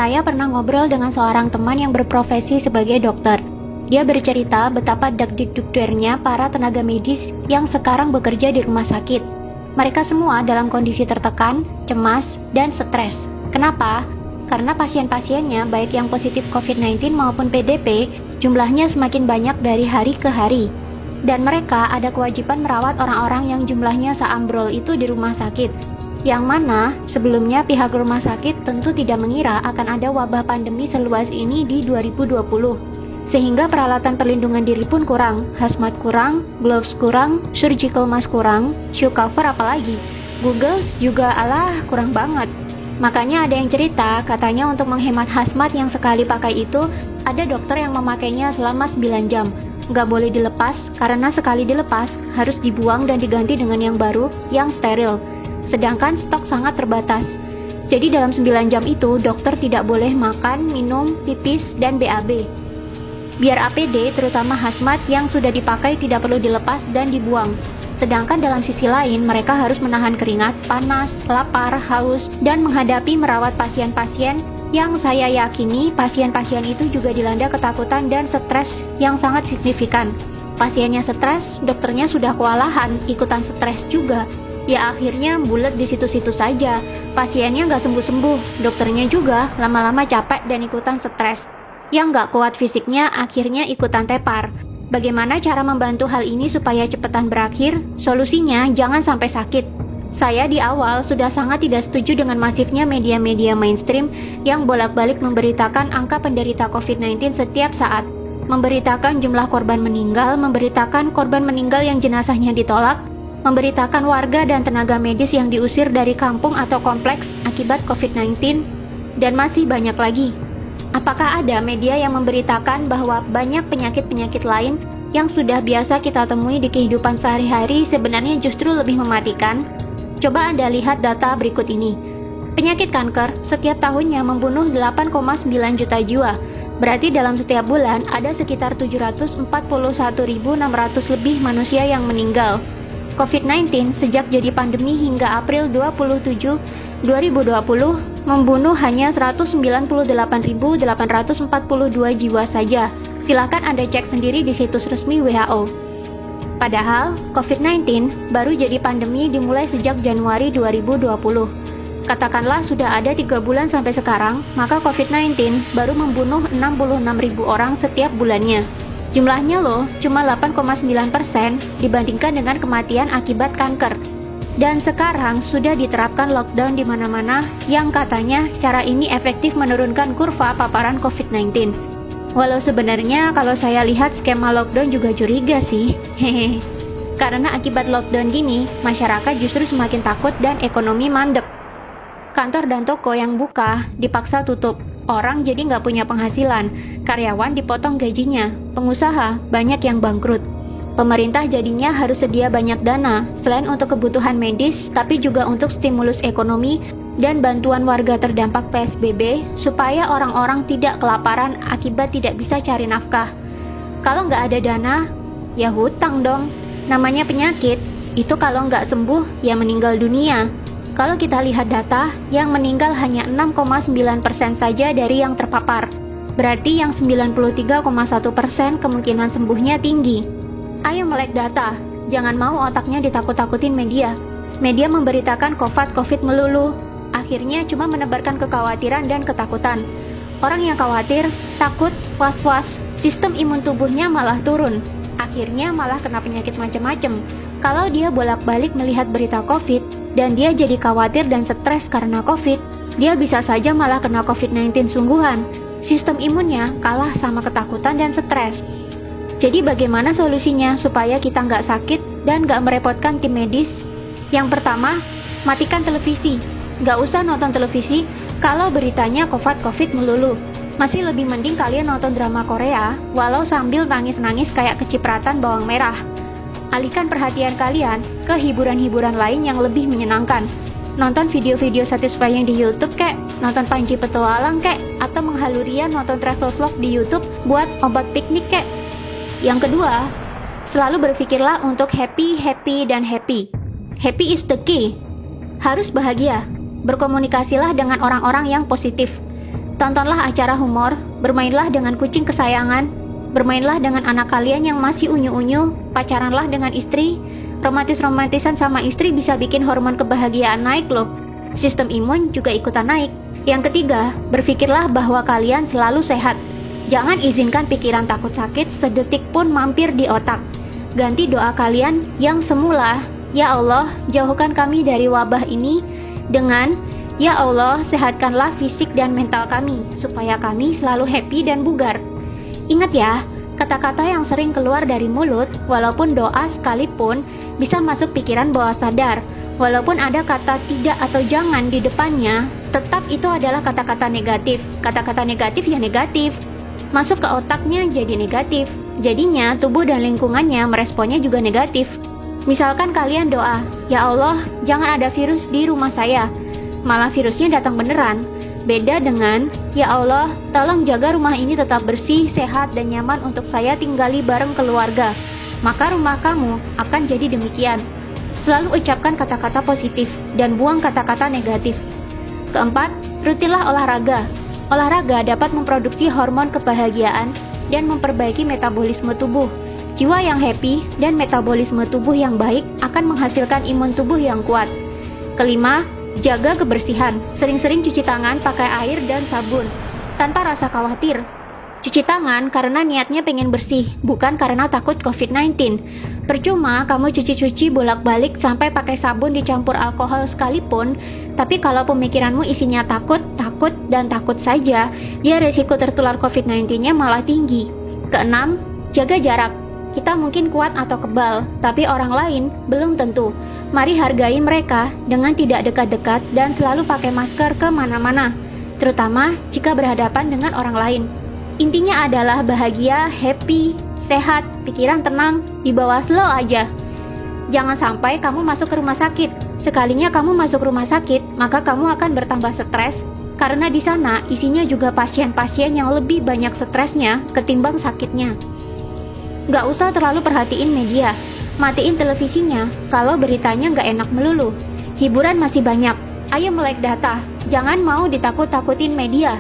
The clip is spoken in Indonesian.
Saya pernah ngobrol dengan seorang teman yang berprofesi sebagai dokter. Dia bercerita betapa dak-dikdukdernya para tenaga medis yang sekarang bekerja di rumah sakit. Mereka semua dalam kondisi tertekan, cemas, dan stres. Kenapa? Karena pasien-pasiennya, baik yang positif COVID-19 maupun PDP, jumlahnya semakin banyak dari hari ke hari. Dan mereka ada kewajiban merawat orang-orang yang jumlahnya seambrol itu di rumah sakit. Yang mana sebelumnya pihak rumah sakit tentu tidak mengira akan ada wabah pandemi seluas ini di 2020. Sehingga peralatan perlindungan diri pun kurang, hazmat kurang, gloves kurang, surgical mask kurang, shoe cover apalagi. Googles juga kurang banget. Makanya ada yang cerita katanya untuk menghemat hazmat yang sekali pakai itu, ada dokter yang memakainya selama 9 jam. Nggak boleh dilepas karena sekali dilepas harus dibuang dan diganti dengan yang baru yang steril. Sedangkan stok sangat terbatas. Jadi dalam 9 jam itu dokter tidak boleh makan, minum, pipis, dan BAB. Biar APD terutama hazmat yang sudah dipakai tidak perlu dilepas dan dibuang. Sedangkan dalam sisi lain mereka harus menahan keringat, panas, lapar, haus, dan menghadapi merawat pasien-pasien yang saya yakini pasien-pasien itu juga dilanda ketakutan dan stres yang sangat signifikan. Pasiennya stres, dokternya sudah kewalahan, ikutan stres juga. Ya akhirnya bulet di situ-situ saja. Pasiennya nggak sembuh-sembuh, dokternya juga lama-lama capek dan ikutan stres. Yang nggak kuat fisiknya akhirnya ikutan tepar. Bagaimana cara membantu hal ini supaya cepetan berakhir? Solusinya jangan sampai sakit. Saya di awal sudah sangat tidak setuju dengan masifnya media-media mainstream yang bolak-balik memberitakan angka penderita COVID-19 setiap saat. Memberitakan jumlah korban meninggal, memberitakan korban meninggal yang jenazahnya ditolak, memberitakan warga dan tenaga medis yang diusir dari kampung atau kompleks akibat COVID-19, dan masih banyak lagi. Apakah ada media yang memberitakan bahwa banyak penyakit-penyakit lain yang sudah biasa kita temui di kehidupan sehari-hari sebenarnya justru lebih mematikan? Coba Anda lihat data berikut ini. Penyakit kanker setiap tahunnya membunuh 8,9 juta jiwa. Berarti dalam setiap bulan ada sekitar 741.600 lebih manusia yang meninggal. COVID-19 sejak jadi pandemi hingga April 27, 2020 membunuh hanya 198.842 jiwa saja. Silakan Anda cek sendiri di situs resmi WHO. Padahal COVID-19 baru jadi pandemi dimulai sejak Januari 2020. Katakanlah sudah ada 3 bulan sampai sekarang, maka COVID-19 baru membunuh 66.000 orang setiap bulannya. Jumlahnya loh, cuma 8,9% dibandingkan dengan kematian akibat kanker. Dan sekarang sudah diterapkan lockdown di mana-mana yang katanya cara ini efektif menurunkan kurva paparan COVID-19. Walau sebenarnya kalau saya lihat skema lockdown juga curiga sih. Hehe. Karena akibat lockdown gini, masyarakat justru semakin takut dan ekonomi mandek. Kantor dan toko yang buka dipaksa tutup. Orang jadi nggak punya penghasilan, karyawan dipotong gajinya, pengusaha banyak yang bangkrut. Pemerintah jadinya harus sedia banyak dana, selain untuk kebutuhan medis, tapi juga untuk stimulus ekonomi dan bantuan warga terdampak PSBB, supaya orang-orang tidak kelaparan akibat tidak bisa cari nafkah. Kalau nggak ada dana, ya hutang dong. Namanya penyakit, itu kalau nggak sembuh, ya meninggal dunia. Kalau kita lihat data, yang meninggal hanya 6,9% saja dari yang terpapar. Berarti yang 93,1% kemungkinan sembuhnya tinggi. Ayo melek data, jangan mau otaknya ditakut-takutin media. Media memberitakan COVID melulu. Akhirnya cuma menebarkan kekhawatiran dan ketakutan. Orang yang khawatir, takut, was-was, sistem imun tubuhnya malah turun. Akhirnya malah kena penyakit macam-macam. Kalau dia bolak-balik melihat berita COVID, dan dia jadi khawatir dan stres karena COVID, dia bisa saja malah kena COVID-19 sungguhan. Sistem imunnya kalah sama ketakutan dan stres. Jadi bagaimana solusinya supaya kita nggak sakit dan nggak merepotkan tim medis? Yang pertama, matikan televisi. Nggak usah nonton televisi kalau beritanya COVID melulu. Masih lebih mending kalian nonton drama Korea, walau sambil nangis-nangis kayak kecipratan bawang merah. Alihkan perhatian kalian ke hiburan-hiburan lain yang lebih menyenangkan. Nonton video-video satisfying di YouTube kek, nonton Panji Petualang kek, atau menghalurian nonton travel vlog di YouTube buat obat piknik kek. Yang kedua, selalu berpikirlah untuk happy. Happy is the key. Harus bahagia. Berkomunikasilah dengan orang-orang yang positif. Tontonlah acara humor, bermainlah dengan kucing kesayangan, bermainlah dengan anak kalian yang masih unyu-unyu, pacaranlah dengan istri. Romantis-romantisan sama istri bisa bikin hormon kebahagiaan naik loh. Sistem imun juga ikutan naik. Yang ketiga, berpikirlah bahwa kalian selalu sehat. Jangan izinkan pikiran takut sakit sedetik pun mampir di otak. Ganti doa kalian yang semula, "Ya Allah, jauhkan kami dari wabah ini," dengan "Ya Allah, sehatkanlah fisik dan mental kami, supaya kami selalu happy dan bugar." Ingat ya, kata-kata yang sering keluar dari mulut, walaupun doa sekalipun, bisa masuk pikiran bawah sadar. Walaupun ada kata tidak atau jangan di depannya, tetap itu adalah kata-kata negatif. Kata-kata negatif ya negatif. Masuk ke otaknya jadi negatif. Jadinya tubuh dan lingkungannya meresponnya juga negatif. Misalkan kalian doa, "Ya Allah, jangan ada virus di rumah saya." Malah virusnya datang beneran. Beda dengan, "Ya Allah, tolong jaga rumah ini tetap bersih, sehat, dan nyaman untuk saya tinggali bareng keluarga." Maka rumah kamu akan jadi demikian. Selalu ucapkan kata-kata positif dan buang kata-kata negatif. Keempat, rutinlah olahraga. Olahraga dapat memproduksi hormon kebahagiaan dan memperbaiki metabolisme tubuh. Jiwa yang happy dan metabolisme tubuh yang baik akan menghasilkan imun tubuh yang kuat. Kelima, jaga kebersihan. Sering-sering cuci tangan pakai air dan sabun, tanpa rasa khawatir. Cuci tangan karena niatnya pengen bersih, bukan karena takut COVID-19. Percuma kamu cuci-cuci bolak-balik sampai pakai sabun dicampur alkohol sekalipun, tapi kalau pemikiranmu isinya takut, dan takut saja, ya resiko tertular COVID-19-nya malah tinggi. Keenam, jaga jarak. Kita mungkin kuat atau kebal, tapi orang lain belum tentu. Mari hargai mereka dengan tidak dekat-dekat dan selalu pakai masker kemana-mana, terutama jika berhadapan dengan orang lain. Intinya adalah bahagia, happy, sehat, pikiran tenang, di bawah slow aja. Jangan sampai kamu masuk ke rumah sakit. Sekalinya kamu masuk rumah sakit, maka kamu akan bertambah stres, karena di sana isinya juga pasien-pasien yang lebih banyak stresnya ketimbang sakitnya. Gak usah terlalu perhatiin media. Matiin televisinya kalau beritanya gak enak melulu. Hiburan masih banyak. Ayo melek data. Jangan mau ditakut-takutin media.